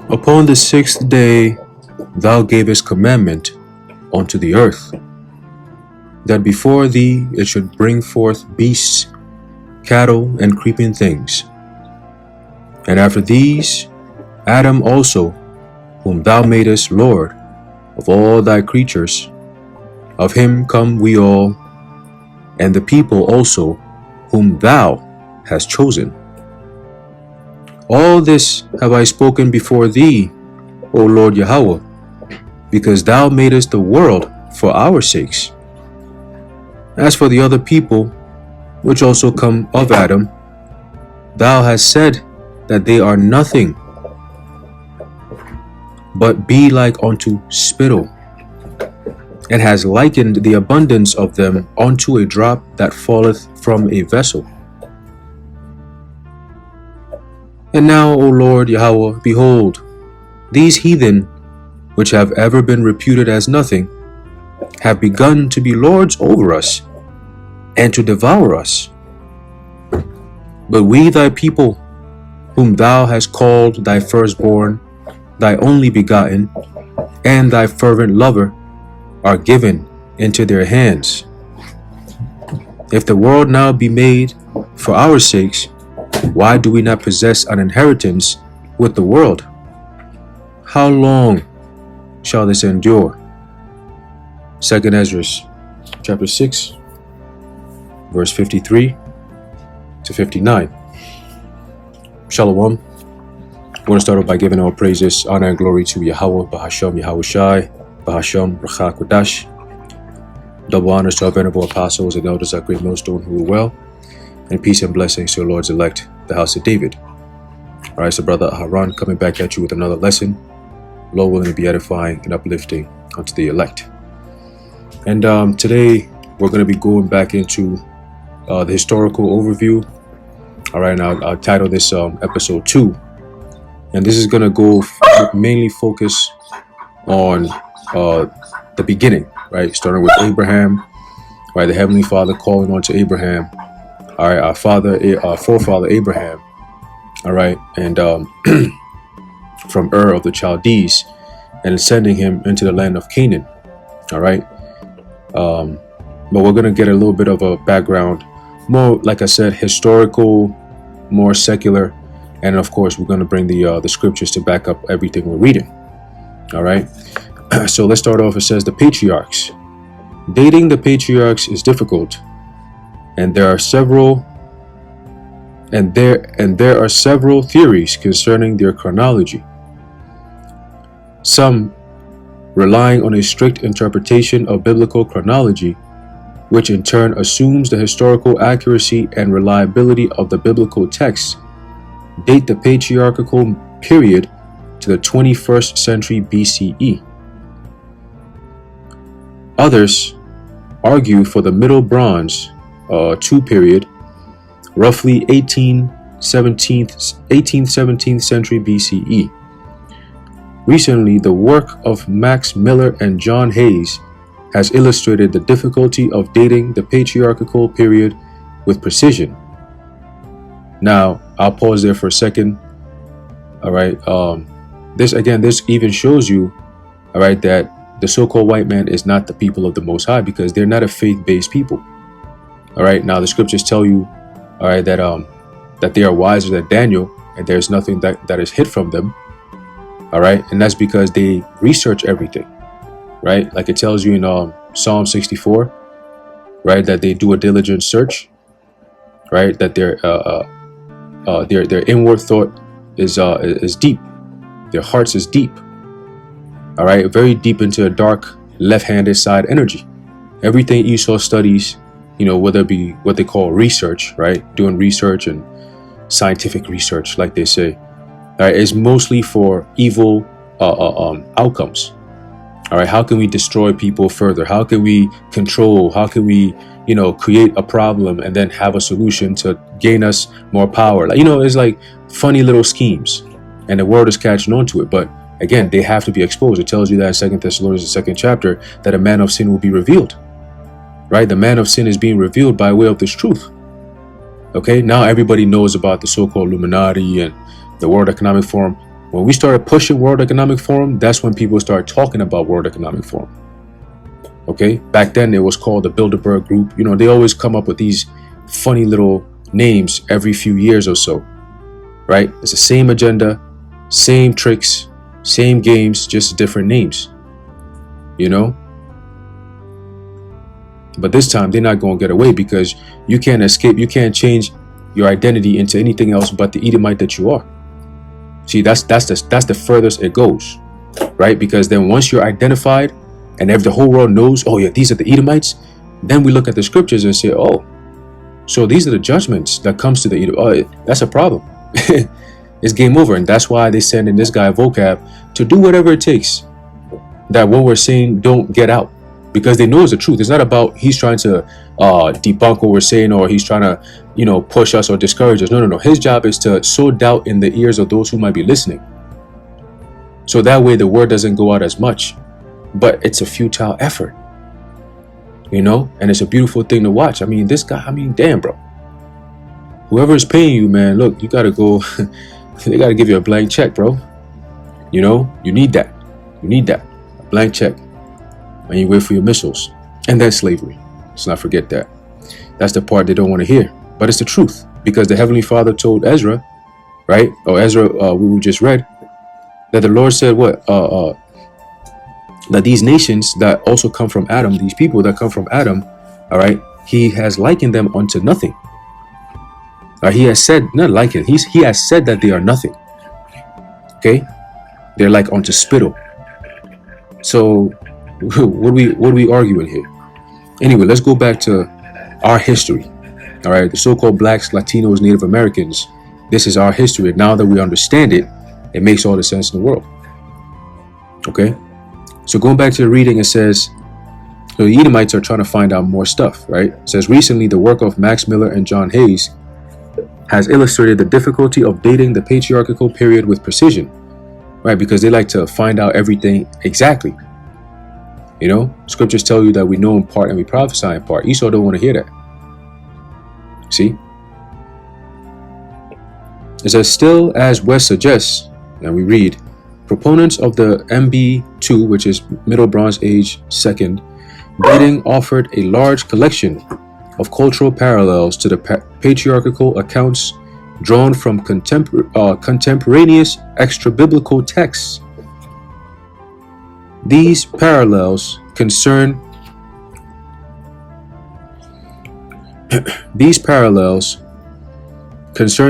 Upon the sixth day thou gavest commandment unto the earth, that before thee it should bring forth beasts, cattle, and creeping things. And after these, Adam also, whom thou madest Lord of all thy creatures, of him come we all, and the people also, whom thou hast chosen. All this have I spoken before thee, O Lord Yahweh, because thou madest the world for our sakes. As for the other people, which also come of Adam, thou hast said that they are nothing, but be like unto spittle, and has likened the abundance of them unto a drop that falleth from a vessel. And now, O Lord Yahweh, behold, these heathen, which have ever been reputed as nothing, have begun to be lords over us, and to devour us. But we thy people, whom thou hast called thy firstborn, thy only begotten, and thy fervent lover, are given into their hands. If the world now be made for our sakes, why do we not possess an inheritance with the world? How long shall this endure? 2 Ezra chapter 6, verse 53 to 59. Shalom. I want to start off by giving our praises, honor, and glory to Yahweh, Bahasham Yahushai, Bahasham Racha Kodash. Double honors to our venerable apostles and elders at Great Millstone who are well, and peace and blessings to our Lord's elect, the house of David. All right, so Brother Aharon coming back at you with another lesson, Lord willing to be edifying and uplifting unto the elect. And today we're going to be going back into the historical overview. All right, now I'll title this episode 2. And this is going to go mainly focus on the beginning, right? Starting with Abraham, right? The Heavenly Father calling on to Abraham, all right? Our forefather Abraham, all right? And from Ur of the Chaldees, and sending him into the land of Canaan, all right? But we're going to get a little bit of a background, more, like I said, historical, more secular. And of course, we're going to bring the scriptures to back up everything we're reading. All right. So let's start off. It says the patriarchs. Dating the patriarchs is difficult, and there are several theories concerning their chronology. Some relying on a strict interpretation of biblical chronology, which in turn assumes the historical accuracy and reliability of the biblical texts, date the patriarchal period to the 21st century BCE. Others argue for the Middle Bronze II period, roughly 18th-17th century BCE. Recently, the work of Max Miller and John Hayes has illustrated the difficulty of dating the patriarchal period with precision. Now, I'll pause there for a second. All right. This even shows you, all right, that the so-called white man is not the people of the Most High, because they're not a faith-based people. All right. Now, the scriptures tell you, all right, that they are wiser than Daniel, and there's nothing that is hid from them. All right. And that's because they research everything, right? Like it tells you in Psalm 64, right, that they do a diligent search, right, that their inward thought is deep. Their hearts is deep. All right, very deep into a dark left-handed side energy. Everything Esau studies, whether it be what they call research, right, doing research and scientific research, like they say, all right, is mostly for evil outcomes. All right, how can we destroy people further? How can we control? How can we, create a problem and then have a solution to gain us more power? Like, it's like funny little schemes, and the world is catching on to it. But again, they have to be exposed. It tells you that in 2 Thessalonians, the 2nd chapter, that a man of sin will be revealed, right? The man of sin is being revealed by way of this truth. Okay, now everybody knows about the so-called Illuminati and the World Economic Forum. When we started pushing World Economic Forum, that's when people started talking about World Economic Forum. Okay, back then it was called the Bilderberg Group. You know, they always come up with these funny little names every few years or so, right? It's the same agenda, same tricks, same games, just different names, you know? But this time they're not going to get away, because you can't escape. You can't change your identity into anything else but the Edomite that you are. See, that's the furthest it goes, right? Because then once you're identified, and if the whole world knows, oh yeah, these are the Edomites, then we look at the scriptures and say, oh, so these are the judgments that comes to the Edom. Oh, that's a problem. It's game over. And that's why they send in this guy vocab to do whatever it takes, that what we're saying don't get out, because they know it's the truth. It's not about he's trying to debunk what we're saying, or he's trying to, you know, push us or discourage us. No. His job is to sow doubt in the ears of those who might be listening, so that way the word doesn't go out as much. But it's a futile effort, you know, and it's a beautiful thing to watch. I mean, this guy, I mean, damn, bro, whoever is paying you, man, look, you got to go, they got to give you a blank check, bro. You know, you need that. You need that. A blank check. And you wait for your missiles. And that's slavery. Let's not forget that. That's the part they don't want to hear. But it's the truth. Because the Heavenly Father told Ezra, right? Or Ezra, we just read, that the Lord said what? That these nations that also come from Adam, these people that come from Adam, all right, he has likened them unto nothing. He has said, not likened, he has said that they are nothing. Okay? They're like unto spittle. So what are we arguing here? Anyway, let's go back to our history. All right, the so-called blacks, Latinos, Native Americans. This is our history. Now that we understand it, it makes all the sense in the world. Okay? So going back to the reading, it says, so the Edomites are trying to find out more stuff, right? It says, recently, the work of Max Miller and John Hayes has illustrated the difficulty of dating the patriarchal period with precision, right? Because they like to find out everything exactly. You know, scriptures tell you that we know in part and we prophesy in part. Esau don't want to hear that. See? It says, still as West suggests, and we read, proponents of the MB2, which is Middle Bronze Age second, dating offered a large collection of cultural parallels to the patriarchal accounts drawn from contemporaneous extra-biblical texts. These parallels concern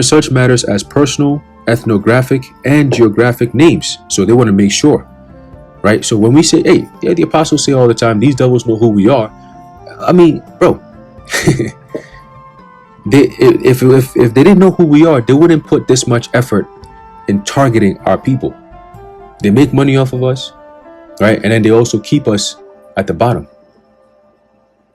such matters as personal, ethnographic, and geographic names. So they want to make sure, right? So when we say, hey, yeah, the apostles say all the time, these devils know who we are. I mean, bro, if they didn't know who we are, they wouldn't put this much effort in targeting our people. They make money off of us, right? And then they also keep us at the bottom.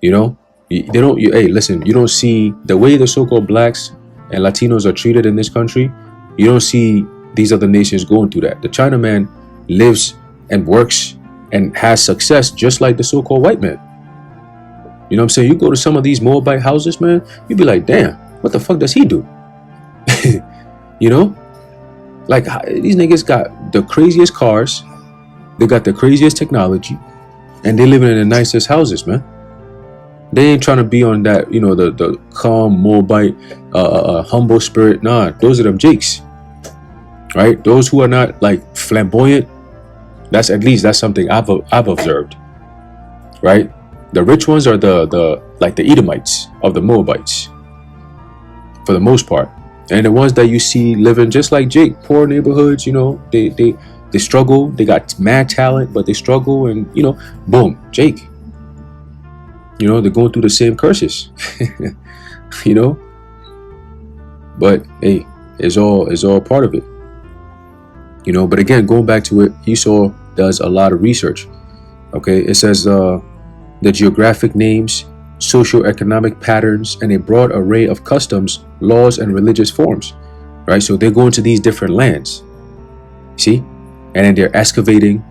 You know, hey, listen, you don't see the way the so-called blacks and Latinos are treated in this country. You don't see these other nations going through that. The Chinaman lives and works and has success just like the so-called white man. You know what I'm saying? You go to some of these Moabite houses, man, you'd be like, damn, what the fuck does he do? You know? Like, these niggas got the craziest cars, they got the craziest technology, and they living in the nicest houses, man. They ain't trying to be on that, you know, the calm Moabite, humble spirit. Nah, those are them jakes, right? Those who are not like flamboyant. That's something I've observed, right? The rich ones are the Edomites of the Moabites, for the most part, and the ones that you see living just like Jake, poor neighborhoods. You know, they struggle. They got mad talent, but they struggle, and you know, boom, Jake. You know, they're going through the same curses. You know, but hey, it's all part of it. You know, but again, going back to it, Esau does a lot of research. Okay, it says the geographic names, socio-economic patterns, and a broad array of customs, laws, and religious forms. Right, so they're going to these different lands. See, and then they're excavating.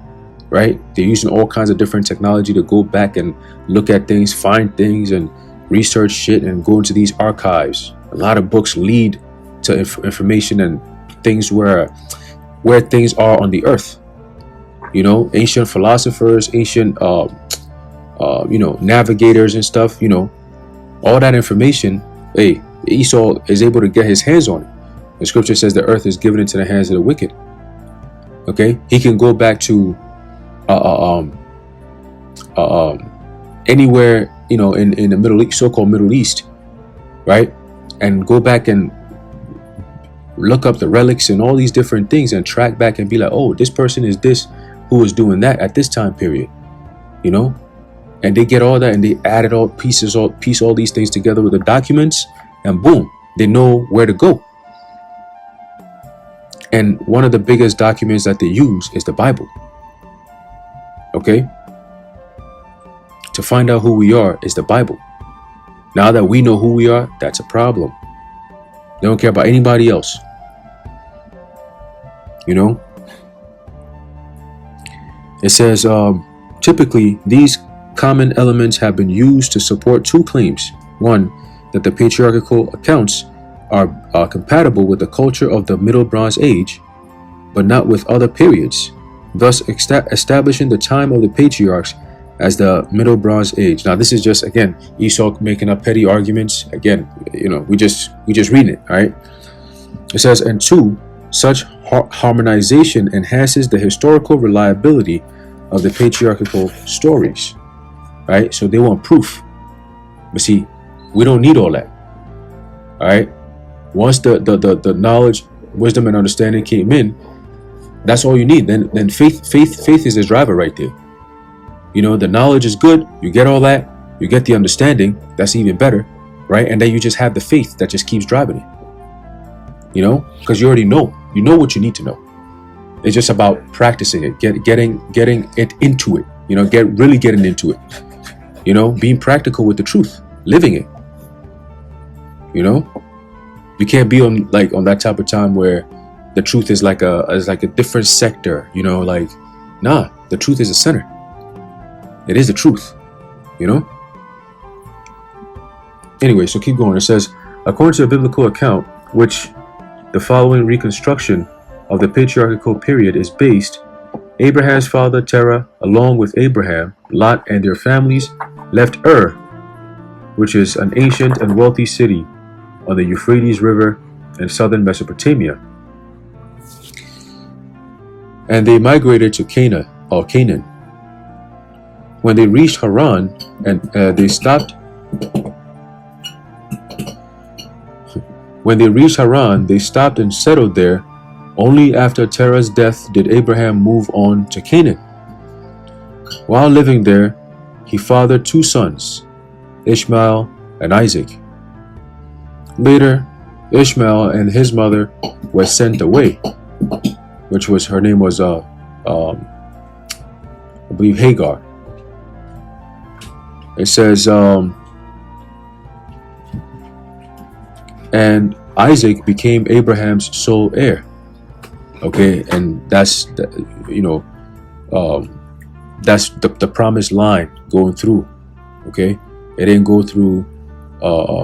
Right, they're using all kinds of different technology to go back and look at things, find things, and research shit, and go into these archives. A lot of books lead to information and things where where things are on the earth. Ancient philosophers, ancient navigators and stuff. All that information. Hey, Esau is able to get his hands on it. The scripture says the earth is given into the hands of the wicked. Okay, he can go back to anywhere, in the Middle East, so-called Middle East, right, and go back and look up the relics and all these different things and track back and be like, oh, this person is this, who was doing that at this time period, and they get all that and they added piece all these things together with the documents, and boom, they know where to go. And one of the biggest documents that they use is the Bible. Okay? To find out who we are is the Bible. Now that we know who we are, that's a problem. They don't care about anybody else. It says, typically, these common elements have been used to support two claims. One, that the patriarchal accounts are compatible with the culture of the Middle Bronze Age, but not with other periods, thus establishing the time of the patriarchs as the Middle Bronze Age. Now, this is just, again, Esau making up petty arguments. Again, we just reading it, all right? It says, and two, such harmonization enhances the historical reliability of the patriarchal stories, right? So they want proof. But see, we don't need all that, all right? Once the knowledge, wisdom, and understanding came in, that's all you need. Then faith is the driver right there. The knowledge is good. You get all that. You get the understanding. That's even better, right? And then you just have the faith that just keeps driving it. Because you already know. You know what you need to know. It's just about practicing it, getting it into it. Really getting into it. Being practical with the truth, living it. You can't be on that type of time where the truth is like a different sector. Nah, the truth is the center. It is the truth. Anyway, so keep going. It says, according to a biblical account, which the following reconstruction of the patriarchal period is based, Abraham's father Terah, along with Abraham, Lot, and their families, left Ur, which is an ancient and wealthy city on the Euphrates River in southern Mesopotamia, and they migrated to Canaan. When they reached Haran, and they stopped. When they reached Haran, they stopped and settled there. Only after Terah's death did Abraham move on to Canaan. While living there, he fathered two sons, Ishmael and Isaac. Later, Ishmael and his mother were sent away, her name was, I believe, Hagar. It says, and Isaac became Abraham's sole heir. Okay, and that's that's the promised line going through. Okay, it didn't go through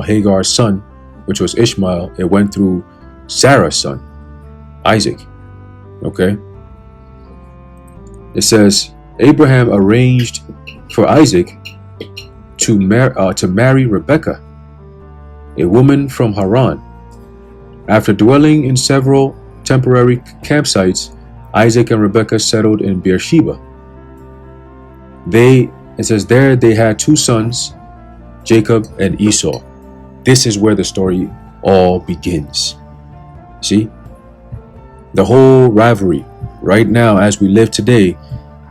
Hagar's son, which was Ishmael. It went through Sarah's son, Isaac. Okay, it says Abraham arranged for Isaac to marry Rebekah, a woman from Haran. After dwelling in several temporary campsites, Isaac and Rebekah settled in Beersheba. It says there they had two sons, Jacob and Esau. This is where the story all begins. See? The whole rivalry. Right now, as we live today,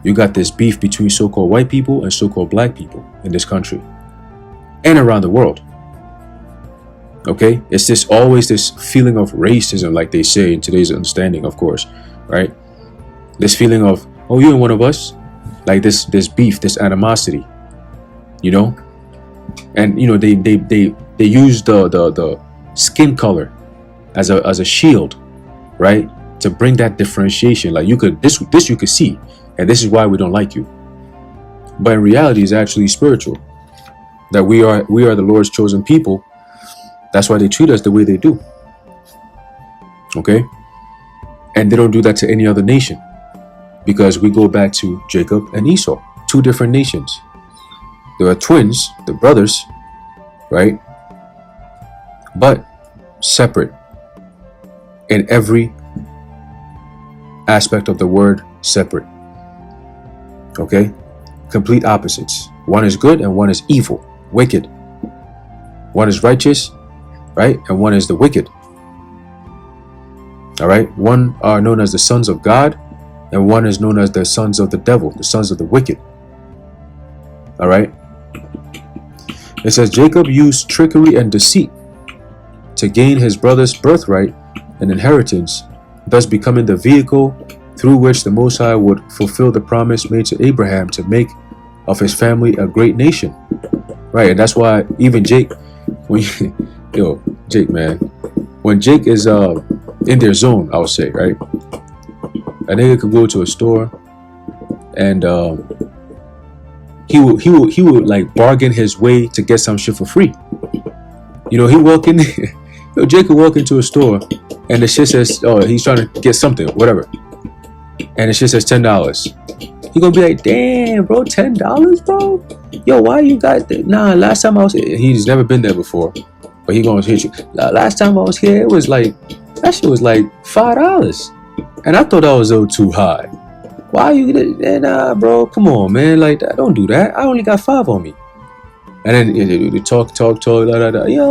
you got this beef between so-called white people and so-called black people in this country and around the world. Okay, it's always this feeling of racism, like they say in today's understanding, of course, right? This feeling of, oh, you ain't one of us, like this beef, this animosity, and they use the skin color as a shield, right, to bring that differentiation. Like you could see, and this is why we don't like you. But in reality, it's actually spiritual. That we are the Lord's chosen people. That's why they treat us the way they do. Okay? And they don't do that to any other nation, because we go back to Jacob and Esau, two different nations. They are twins, the brothers, right? But separate in every aspect of the word, separate. Okay? Complete opposites. One is good and one is evil, wicked. One is righteous, right? And one is the wicked. All right? One are known as the sons of God, and one is known as the sons of the devil, the sons of the wicked. All right? It says Jacob used trickery and deceit to gain his brother's birthright and inheritance, thus becoming the vehicle through which the Most High would fulfill the promise made to Abraham to make of his family a great nation. Right? And that's why even Jake, when Jake, man, when Jake is in their zone, I would say, right? A nigga could go to a store and he would like bargain his way to get some shit for free. You know, he walk in, Jake would walk into a store and the shit says, oh, he's trying to get something, whatever, and the shit says $10. He gonna be like, damn, bro, $10, bro? Yo, why you guys? Nah, last time I was here, he's never been there before, but he gonna hit you. Last time I was here, it was like, that shit was like $5, and I thought that was a little too high. Why you gonna? Nah, bro, come on, man, like don't do that. I only got 5 on me. And then they talk, yo,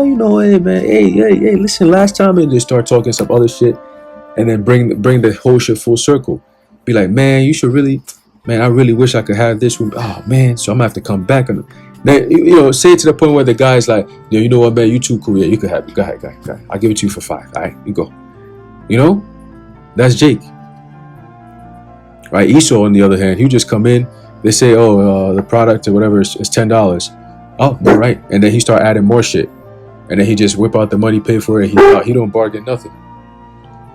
you know, hey man, hey, listen, last time, and they start talking some other shit, and then bring the whole shit full circle. Be like, man, you should really, man, I really wish I could have this room. Oh man, so I'm gonna have to come back and then, you know, say it to the point where the guy's like, yo, you know what, man, you too cool. Yeah, you could have it. Go ahead. I'll give it to you for 5. All right, you go. You know, that's Jake. Right? Esau, on the other hand, he just come in. They say, oh, the product or whatever is $10. Oh, all right. And then he start adding more shit. And then he just whip out the money, pay for it. He don't bargain nothing.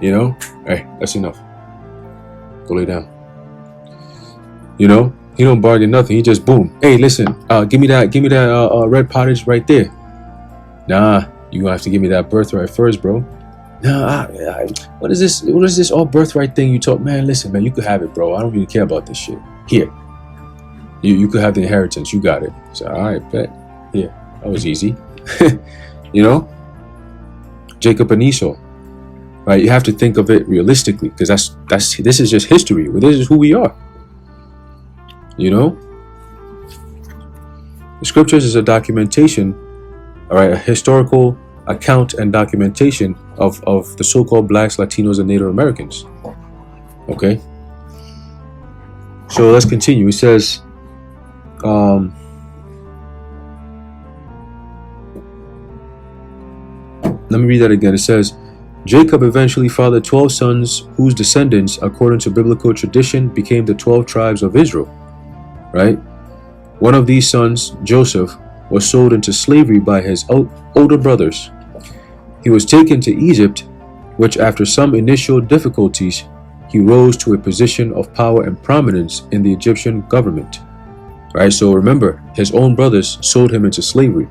You know? Hey, that's enough. Go lay down. You know? He don't bargain nothing. He just boom. Hey, listen, give me that red pottage right there. Nah, you gonna have to give me that birthright first, bro. Nah, what is this all birthright thing you talk? Man, listen, man, you could have it, bro. I don't really care about this shit. Here. You could have the inheritance. You got it. So, all right, bet. Yeah, that was easy. You know? Jacob and Esau. Right? You have to think of it realistically, because this is just history. This is who we are. You know? The scriptures is a documentation, all right, a historical account and documentation of the so-called blacks, Latinos, and Native Americans. Okay? So let's continue. It says, let me read that again. It says, Jacob eventually fathered 12 sons whose descendants, according to biblical tradition, became the 12 tribes of Israel. Right? One of these sons, Joseph, was sold into slavery by his older brothers. He was taken to Egypt, which after some initial difficulties, he rose to a position of power and prominence in the Egyptian government. Right? So remember, his own brothers sold him into slavery.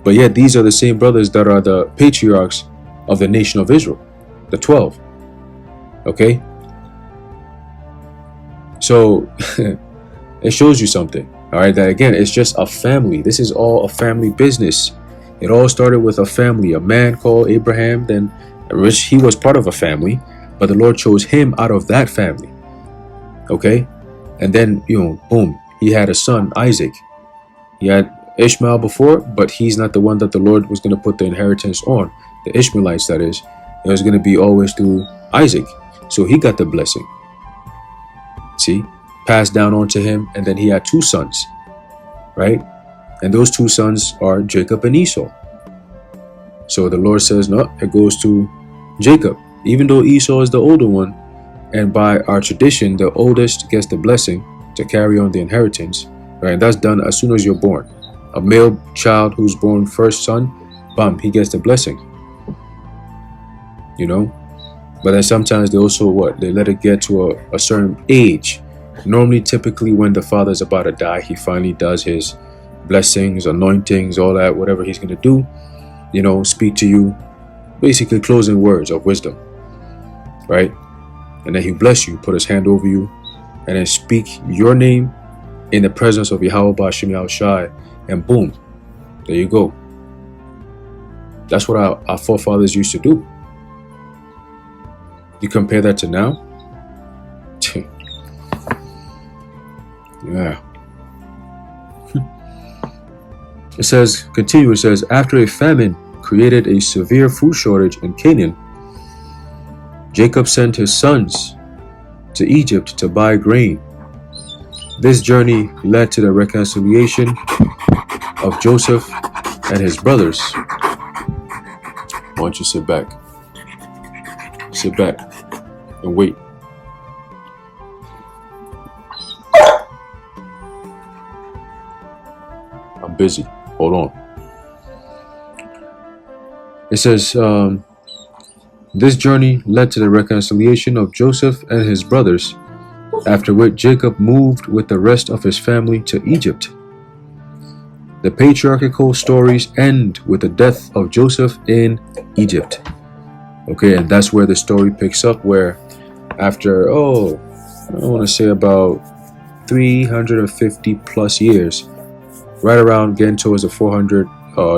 But yet these are the same brothers that are the patriarchs of the nation of Israel, the 12. Okay? So it shows you something. All right, that again, it's just a family. This is all a family business. It all started with a family, a man called Abraham. Then he was part of a family, but the Lord chose him out of that family. Okay? And then, you know, boom, he had a son, Isaac. He had Ishmael before, but he's not the one that the Lord was going to put the inheritance on. The Ishmaelites, that is. It was going to be always through Isaac. So he got the blessing. See? Passed down onto him, and then he had 2 sons. Right? And those 2 sons are Jacob and Esau. So the Lord says, no, it goes to Jacob. Even though Esau is the older one, and by our tradition, the oldest gets the blessing to carry on the inheritance. Right? And that's done as soon as you're born. A male child who's born first son, bam, he gets the blessing. You know? But then sometimes they also, they let it get to a certain age. Normally, typically when the father's about to die, he finally does his blessings, anointings, all that, whatever he's going to do, you know, speak to you, basically closing words of wisdom, right? and then he bless you, put his hand over you, and then speak your name in the presence of Yahweh Ba'Shem Yahweh Shai, and boom, there you go. That's what our forefathers used to do. You compare that to now? Yeah. It says, after a famine created a severe food shortage in Canaan, Jacob sent his sons to Egypt to buy grain. This journey led to the reconciliation of Joseph and his brothers. Why don't you sit back? Sit back and wait. I'm busy. Hold on. It says, this journey led to the reconciliation of Joseph and his brothers, after which Jacob moved with the rest of his family to Egypt. The patriarchal stories end with the death of Joseph in Egypt. Okay, and that's where the story picks up, where after, I want to say about 350 plus years, right around getting towards the 400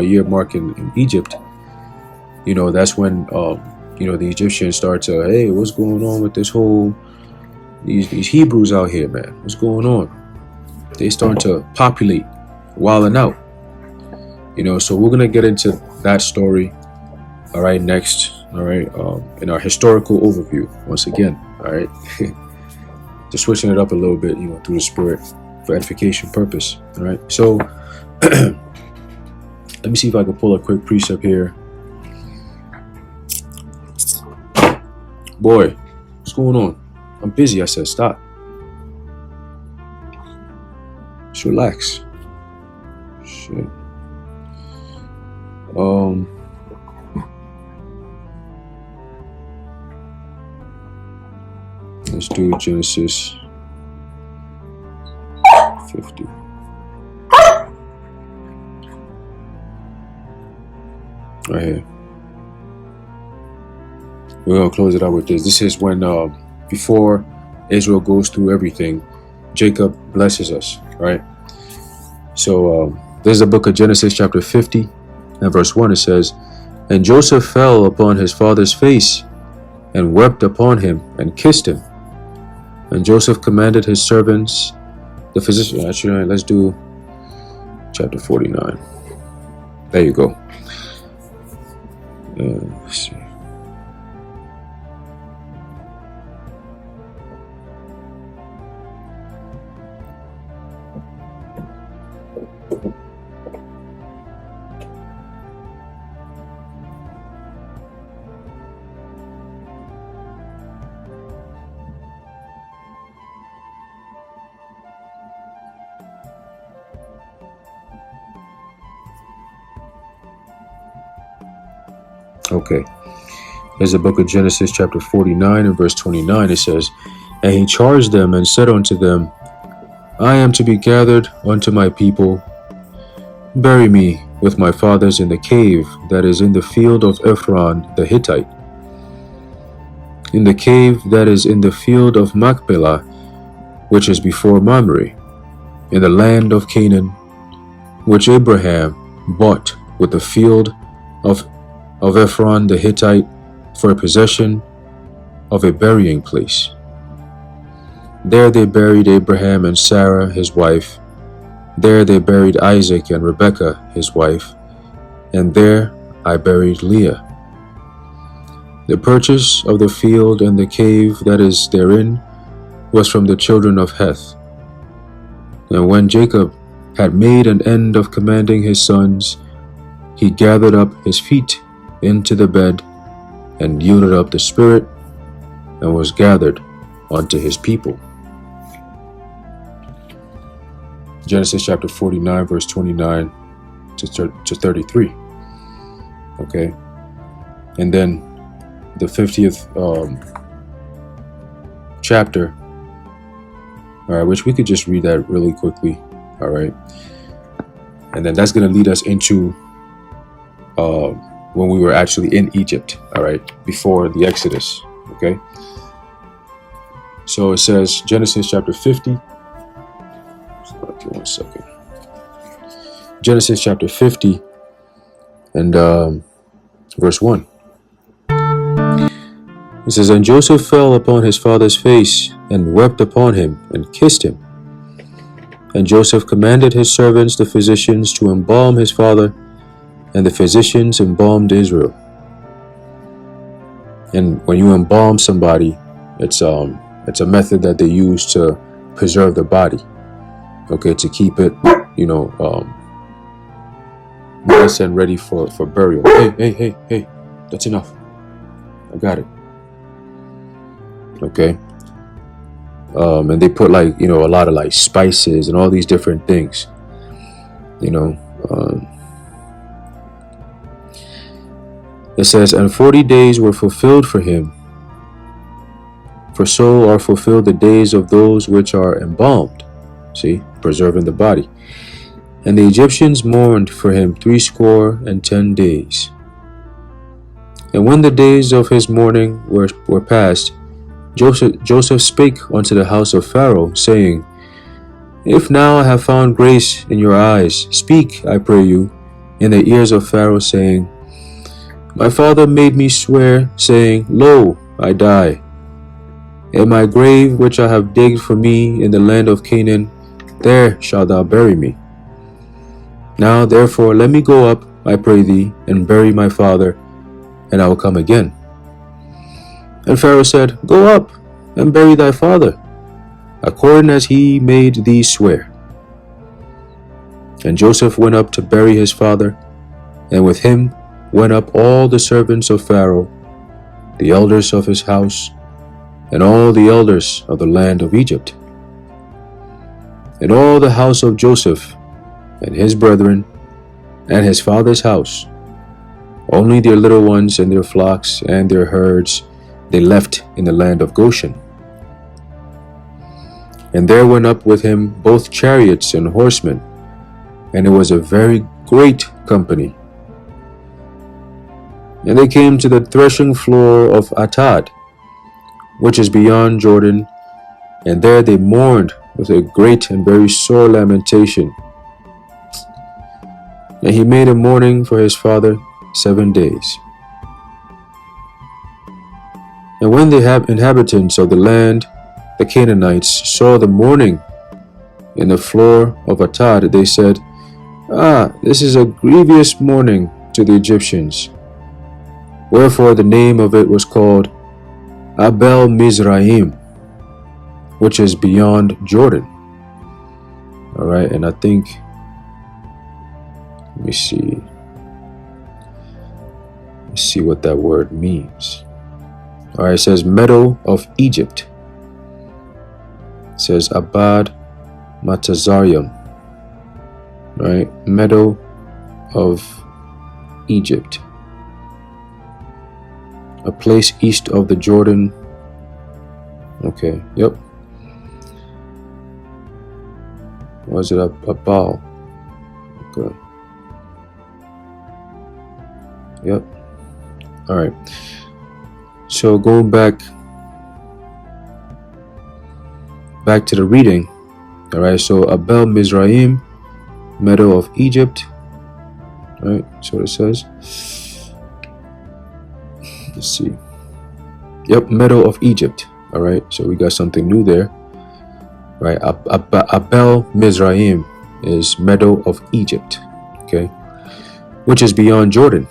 year mark in Egypt, that's when, the Egyptians start to, hey, what's going on with this whole, these Hebrews out here, man? What's going on? They start to populate, wilding out. So we're going to get into that story, all right, next, all right, in our historical overview, once again, all right? Just switching it up a little bit, through the Spirit for edification purpose, all right? So let me see if I can pull a quick precept here. Boy, what's going on? I'm busy. I said stop. Just relax. Shit. Let's do Genesis 50. Right here. We're going to close it out with this. This is when, before Israel goes through everything, Jacob blesses us, right? So, this is the book of Genesis chapter 50 and verse 1. It says, and Joseph fell upon his father's face and wept upon him and kissed him. And Joseph commanded his servants, the physician. Actually, let's do chapter 49. There you go. Let's see. Okay, there's the book of Genesis chapter 49 and verse 29. It says, and he charged them and said unto them, I am to be gathered unto my people. Bury me with my fathers in the cave that is in the field of Ephron the Hittite, in the cave that is in the field of Machpelah, which is before Mamre, in the land of Canaan, which Abraham bought with the field of Ephron the Hittite for a possession of a burying place. There they buried Abraham and Sarah his wife. There they buried Isaac and Rebekah his wife. And there I buried Leah. The purchase of the field and the cave that is therein was from the children of Heth. And when Jacob had made an end of commanding his sons, he gathered up his feet into the bed and yielded up the spirit and was gathered unto his people. Genesis chapter 49 verse 29 to 33. Okay, and then the 50th chapter, all right, which we could just read that really quickly, all right, and then that's going to lead us into when we were actually in Egypt, all right, before the Exodus. Okay, So it says Genesis chapter 50. Give me 1 second. Genesis chapter 50 and verse 1. It says, And Joseph fell upon his father's face and wept upon him and kissed him. And Joseph commanded his servants, the physicians, to embalm his father, and the physicians embalmed Israel. And when you embalm somebody, it's a method that they use to preserve the body, okay, to keep it, nice and ready for burial. Hey, that's enough. I got it. Okay. And they put a lot of spices and all these different things, it says, And 40 days were fulfilled for him, for so are fulfilled the days of those which are embalmed. See, preserving the body. And the Egyptians mourned for him 60 days. And when the days of his mourning were past, Joseph spake unto the house of Pharaoh, saying, If now I have found grace in your eyes, speak, I pray you, in the ears of Pharaoh, saying, My father made me swear, saying, Lo, I die. And my grave which I have digged for me in the land of Canaan, there shalt thou bury me. Now therefore let me go up, I pray thee, and bury my father, and I will come again. And Pharaoh said, Go up, and bury thy father, according as he made thee swear. And Joseph went up to bury his father, and with him went up all the servants of Pharaoh, the elders of his house, and all the elders of the land of Egypt. And all the house of Joseph, and his brethren, and his father's house, only their little ones and their flocks and their herds they left in the land of Goshen. And there went up with him both chariots and horsemen, and it was a very great company. And they came to the threshing floor of Atad, which is beyond Jordan, and there they mourned with a great and very sore lamentation. And he made a mourning for his father 7 days. And when the inhabitants of the land, the Canaanites, saw the mourning in the floor of Atad, they said, This is a grievous mourning to the Egyptians. Wherefore the name of it was called Abel Mizraim, which is beyond Jordan. All right, and I think, let me see what that word means. All right, it says meadow of Egypt. It says Abad Matazarium. Right, meadow of Egypt. A place east of the Jordan. Okay, yep. Was it Abal? Okay. Yep. All right. So going back to the reading. All right. So Abel Mizraim, meadow of Egypt. All right. So it says. Let's see. Yep, meadow of Egypt. All right. So we got something new there. Right. Abel Mizraim is meadow of Egypt. Okay. Which is beyond Jordan.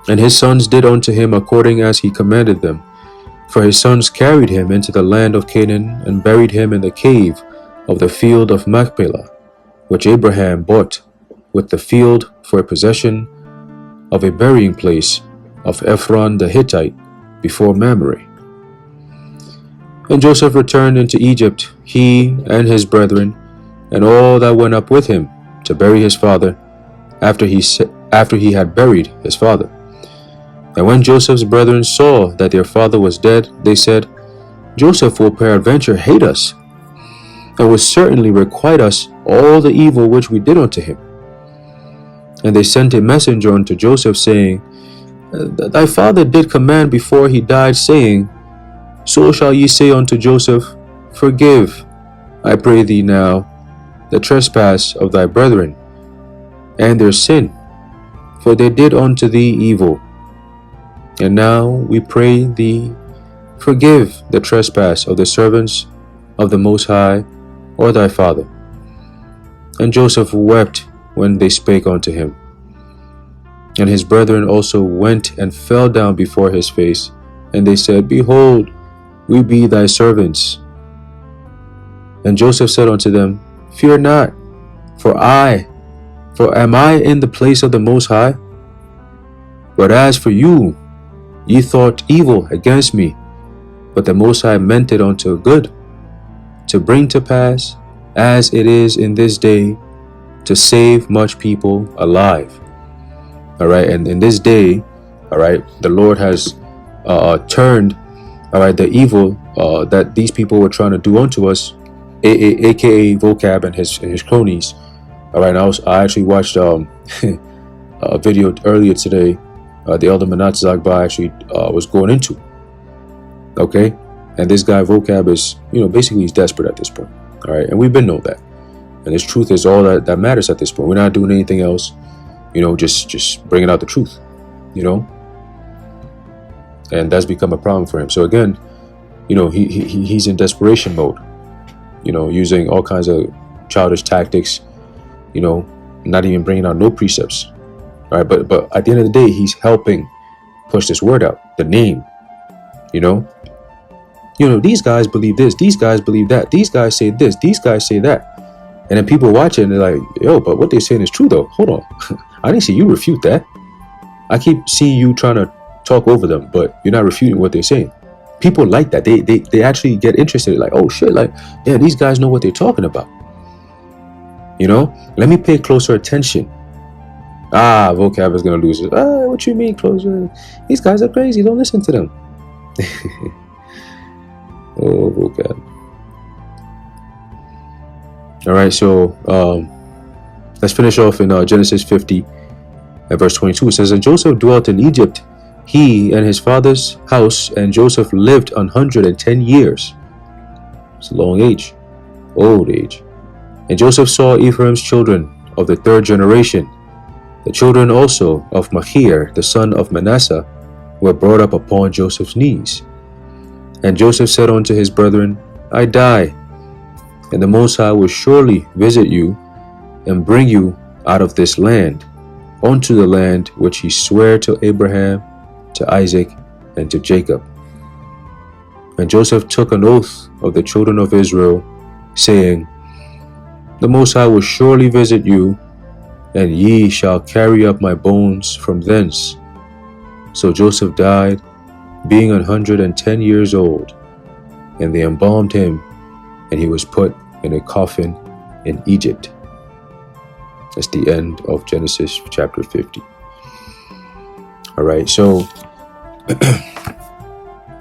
And his sons did unto him according as he commanded them. For his sons carried him into the land of Canaan, and buried him in the cave of the field of Machpelah, which Abraham bought with the field for a possession of a burying place of Ephron the Hittite before Mamre. And Joseph returned into Egypt, he and his brethren, and all that went up with him to bury his father, after he had buried his father. And when Joseph's brethren saw that their father was dead, they said, Joseph will peradventure hate us, and will certainly requite us all the evil which we did unto him. And they sent a messenger unto Joseph, saying, Thy father did command before he died, saying, So shall ye say unto Joseph, Forgive, I pray thee now, the trespass of thy brethren, and their sin, for they did unto thee evil. And now we pray thee, forgive the trespass of the servants of the Most High, or thy father. And Joseph wept when they spake unto him. And his brethren also went and fell down before his face, and they said, Behold, we be thy servants. And Joseph said unto them, Fear not, for am I in the place of the Most High? But as for you, ye thought evil against me, but the Most High meant it unto good, to bring to pass, as it is in this day, to save much people alive. All right, and in this day, all right, the Lord has turned, all right, the evil that these people were trying to do unto us, aka Vocab and his cronies. All right, I actually watched a video earlier today. The elder Manat Zagba actually was going into. Okay, and this guy Vocab is, basically he's desperate at this point. All right, and we've been know that, and his truth is all that matters at this point. We're not doing anything else. Just bringing out the truth. And that's become a problem for him. So again, he's in desperation mode. Using all kinds of childish tactics. Not even bringing out no precepts. All right, but at the end of the day, he's helping push this word out. The name. These guys believe this. These guys believe that. These guys say this. These guys say that. And then people watch it and they're like, yo, but what they're saying is true though. Hold on. I didn't see you refute that. I keep seeing you trying to talk over them, but you're not refuting what they're saying. People like that. They actually get interested. Like, oh shit, like, yeah, these guys know what they're talking about. Let me pay closer attention. Vocab is going to lose it. What you mean closer? These guys are crazy. Don't listen to them. Oh, Vocab. All right, so let's finish off in Genesis 50 and verse 22. It says, And Joseph dwelt in Egypt, he and his father's house, and Joseph lived 110 years. It's a long age, old age. And Joseph saw Ephraim's children of the third generation. The children also of Machir, the son of Manasseh, were brought up upon Joseph's knees. And Joseph said unto his brethren, I die, and the Most High will surely visit you and bring you out of this land, unto the land which he sware to Abraham, to Isaac, and to Jacob. And Joseph took an oath of the children of Israel, saying, The Most High will surely visit you, and ye shall carry up my bones from thence. So Joseph died, being 110 years old, and they embalmed him, and he was put in a coffin in Egypt. That's the end of Genesis chapter 50. All right, so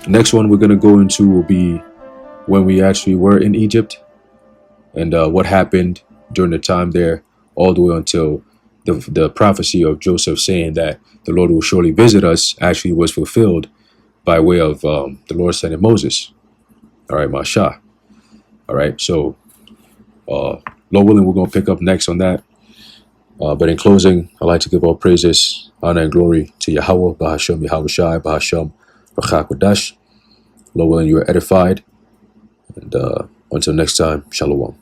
next one we're going to go into will be when we actually were in Egypt and what happened during the time there, all the way until the prophecy of Joseph saying that the Lord will surely visit us actually was fulfilled by way of the Lord sending Moses. All right, Masha. All right, so Lord willing, we're going to pick up next on that. But in closing, I'd like to give all praises, honor, and glory to Yahweh, Bahashem, Yahweh Shai, Bahashem, Rachakodash. Lord willing, you are edified. And until next time, Shalom.